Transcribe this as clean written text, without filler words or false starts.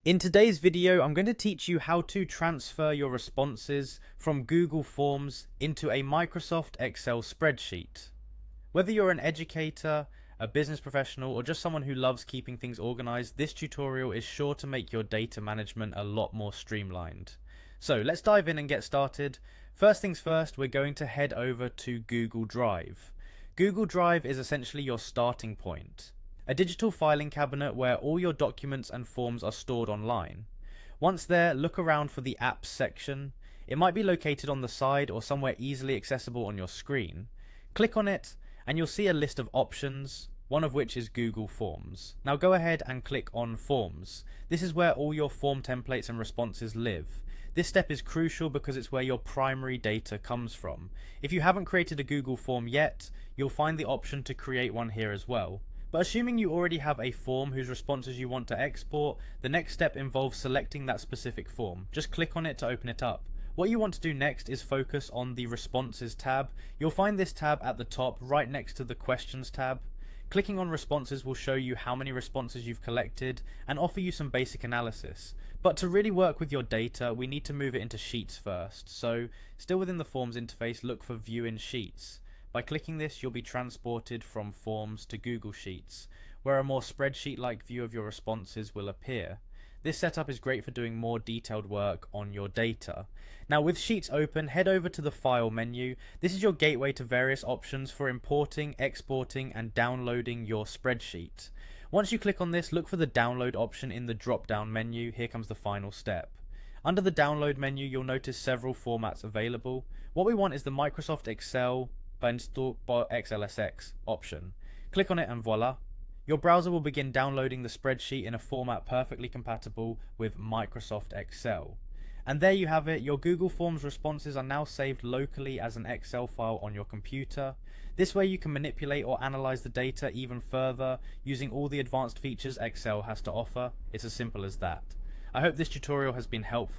In today's video, I'm going to teach you how to transfer your responses from Google Forms into a Microsoft Excel spreadsheet. Whether you're an educator, a business professional, or just someone who loves keeping things organized, this tutorial is sure to make your data management a lot more streamlined. So let's dive in and get started. First things first, we're going to head over to Google Drive. Google Drive is essentially your starting point. A digital filing cabinet where all your documents and forms are stored online. Once there, look around for the Apps section. It might be located on the side or somewhere easily accessible on your screen. Click on it and you'll see a list of options, one of which is Google Forms. Now go ahead and click on Forms. This is where all your form templates and responses live. This step is crucial because it's where your primary data comes from. If you haven't created a Google form yet, you'll find the option to create one here as well. But assuming you already have a form whose responses you want to export, the next step involves selecting that specific form. Just click on it to open it up. What you want to do next is focus on the Responses tab. You'll find this tab at the top right next to the Questions tab. Clicking on Responses will show you how many responses you've collected and offer you some basic analysis. But to really work with your data, we need to move it into Sheets first. So, still within the Forms interface, look for View in Sheets. By clicking this, you'll be transported from Forms to Google Sheets, where a more spreadsheet-like view of your responses will appear. This setup is great for doing more detailed work on your data. Now with Sheets open, head over to the File menu. This is your gateway to various options for importing, exporting, and downloading your spreadsheet. Once you click on this, look for the Download option in the drop-down menu. Here comes the final step. Under the Download menu, you'll notice several formats available. What we want is the Microsoft Excel XLSX option. Click on it and voila. Your browser will begin downloading the spreadsheet in a format perfectly compatible with Microsoft Excel. And there you have it, your Google Forms responses are now saved locally as an Excel file on your computer. This way you can manipulate or analyze the data even further using all the advanced features Excel has to offer. It's as simple as that. I hope this tutorial has been helpful.